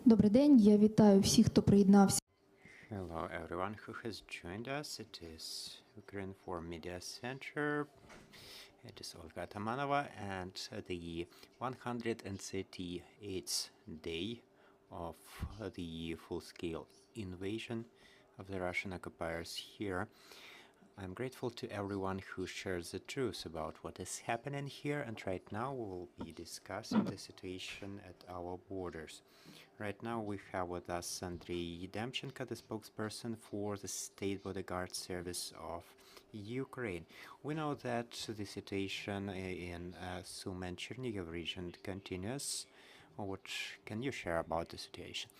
Добрий день, я вітаю всіх, хто приєднався. Hello, everyone who has joined us. It is Ukraine for Media Center. It is Olga Tamanova and the 138th day of the full-scale invasion of the Russian occupiers here. I'm grateful to everyone who shares the truth about what is happening here, and right now we will be discussing the situation at our borders. Right now we have with us Andrei Demchenko, the spokesperson for the State Bodyguard Service of Ukraine. We know that the situation in Sumy and Chernihiv region continues. What can you share about the situation?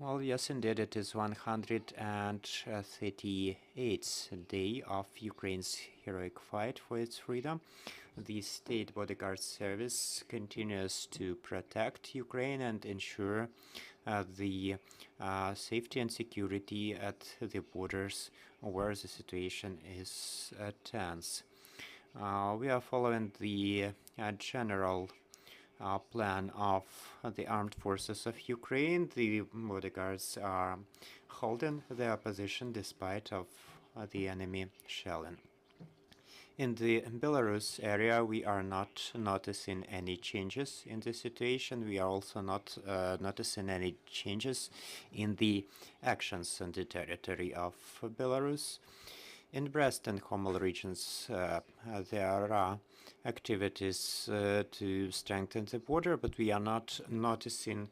Well, yes, indeed, it is 138th day of Ukraine's heroic fight for its freedom. The State Bodyguard Service continues to protect Ukraine and ensure the safety and security at the borders where the situation is tense. We are following the general plan of the armed forces of Ukraine. The bodyguards are holding their position despite of the enemy shelling. In the Belarus area, we are not noticing any changes in the situation. We are also not noticing any changes in the actions on the territory of Belarus. In Brest and Homel regions, there are activities to strengthen the border, but we are not noticing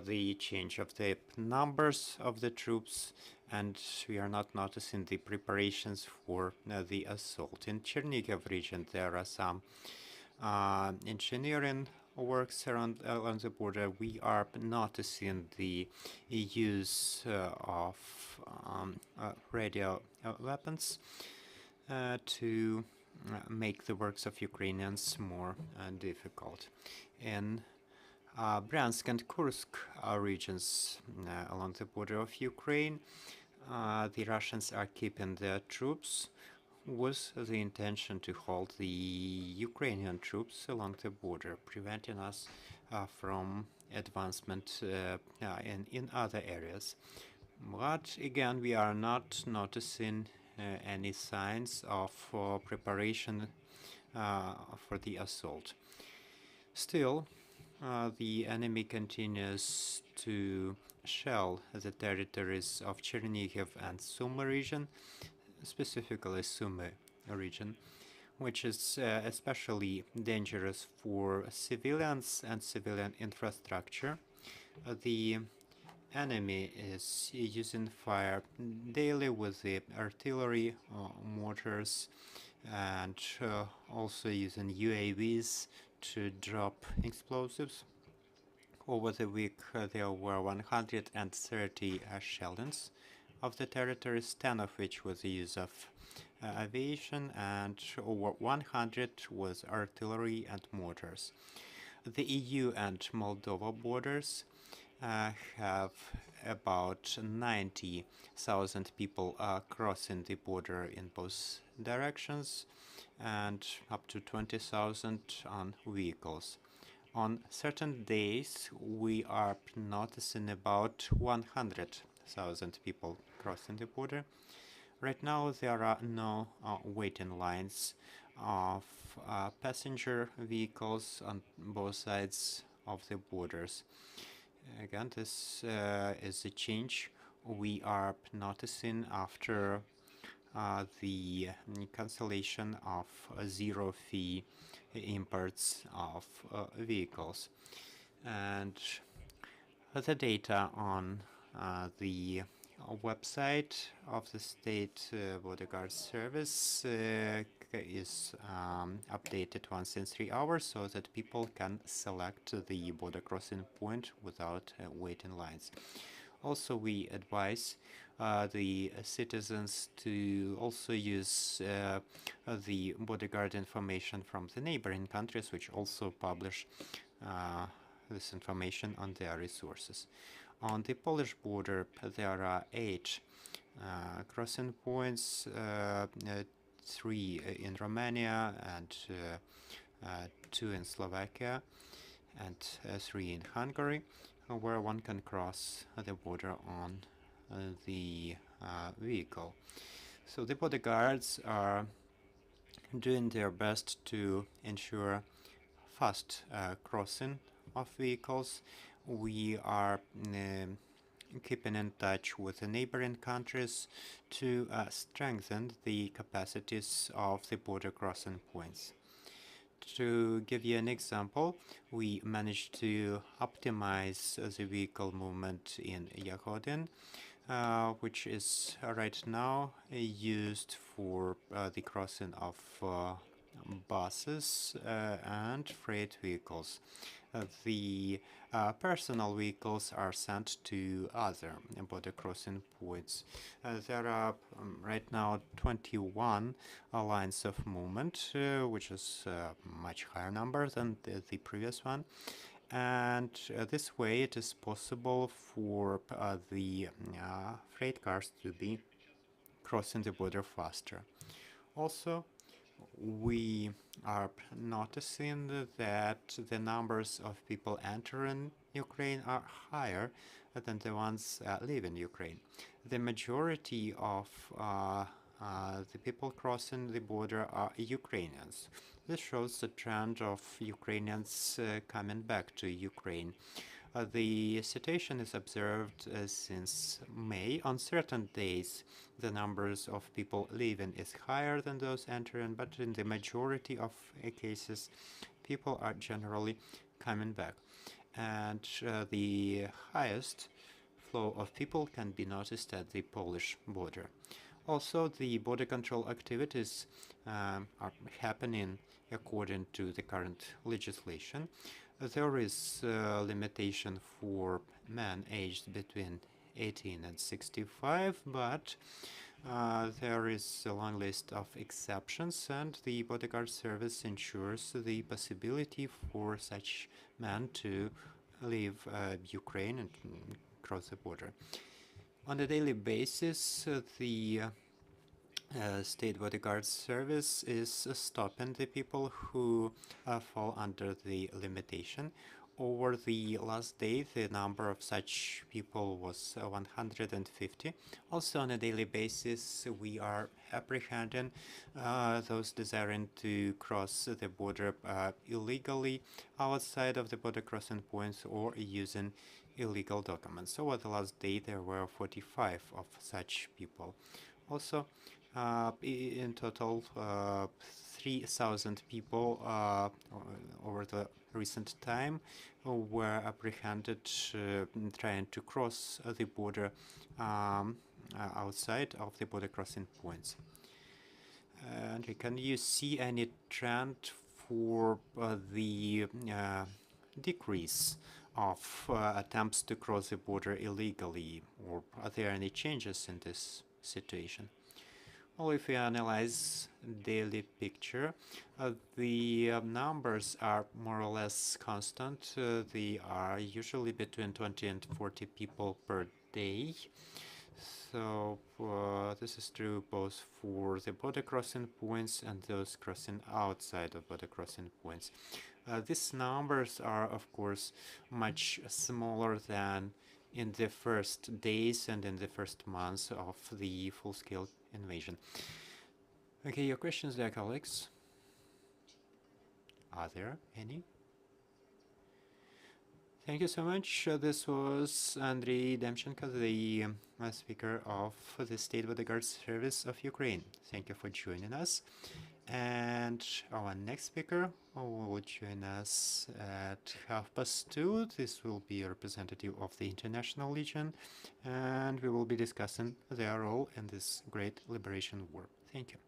the change of the numbers of the troops, and we are not noticing the preparations for the assault. In Chernihiv region, there are some engineering works along the border. We are noticing the use of radio weapons to make the works of Ukrainians more difficult. In Bryansk and Kursk regions along the border of Ukraine, the Russians are keeping their troops with the intention to hold the Ukrainian troops along the border, preventing us from advancement in other areas. But again, we are not noticing any signs of preparation for the assault. Still, the enemy continues to shell the territories of Chernihiv and Sumy region, specifically Sumy region, which is especially dangerous for civilians and civilian infrastructure. The enemy is using fire daily with the artillery, mortars, and also using UAVs to drop explosives. Over the week, there were 130 shellings of the territories, 10 of which was the use of aviation, and over 100 was artillery and mortars. The EU and Moldova borders have about 90,000 people crossing the border in both directions, and up to 20,000 on vehicles. On certain days, we are noticing about 100,000 people crossing the border. Right now, there are no waiting lines of passenger vehicles on both sides of the borders. Again, this is a change we are noticing after the cancellation of zero-fee imports of vehicles. And the data on the website of the State Bodyguard Service is updated once in 3 hours so that people can select the border crossing point without waiting lines. Also, we advise the citizens to also use the bodyguard information from the neighboring countries, which also publish this information on their resources. On the Polish border, there are 8 crossing points, 3 in Romania and 2 in Slovakia, and 3 in Hungary. where one can cross the border on the vehicle. So the bodyguards are doing their best to ensure fast crossing of vehicles. We are keeping in touch with the neighboring countries to strengthen the capacities of the border crossing points. To give you an example, we managed to optimize the vehicle movement in Yagodin, which is right now used for the crossing of buses and freight vehicles. The personal vehicles are sent to other border crossing points. There are right now 21 lines of movement, which is a much higher number than the previous one. And this way it is possible for the freight cars to be crossing the border faster. Also, we are noticing that the numbers of people entering Ukraine are higher than the ones leaving Ukraine. The majority of the people crossing the border are Ukrainians. This shows the trend of Ukrainians coming back to Ukraine. The situation is observed since May. On certain days, the numbers of people leaving is higher than those entering, but in the majority of cases, people are generally coming back. And the highest flow of people can be noticed at the Polish border. Also, the border control activities are happening according to the current legislation. There is a limitation for men aged between 18 and 65, but there is a long list of exceptions, and the bodyguard service ensures the possibility for such men to leave Ukraine and cross the border. On a daily basis, the State Bodyguard Service is stopping the people who fall under the limitation. Over the last day, the number of such people was 150. Also, on a daily basis, we are apprehending those desiring to cross the border illegally outside of the border crossing points or using illegal documents. Over the last day, there were 45 of such people. Also, in total, 3,000 people over the recent time were apprehended trying to cross the border outside of the border crossing points. And can you see any trend for the decrease of attempts to cross the border illegally, or are there any changes in this situation? Well, if we analyze daily picture, the numbers are more or less constant. They are usually between 20 and 40 people per day. So this is true both for the border crossing points and those crossing outside of border crossing points. These numbers are, of course, much smaller than in the first days and in the first months of the full-scale invasion. Okay, your questions there, colleagues? Are there any? Thank you so much. This was Andrei Demchenko, the speaker of the State Bodyguard Service of Ukraine. Thank you for joining us. And our next speaker will join us at 2:30. This will be a representative of the International Legion, and we will be discussing their role in this great liberation war. Thank you.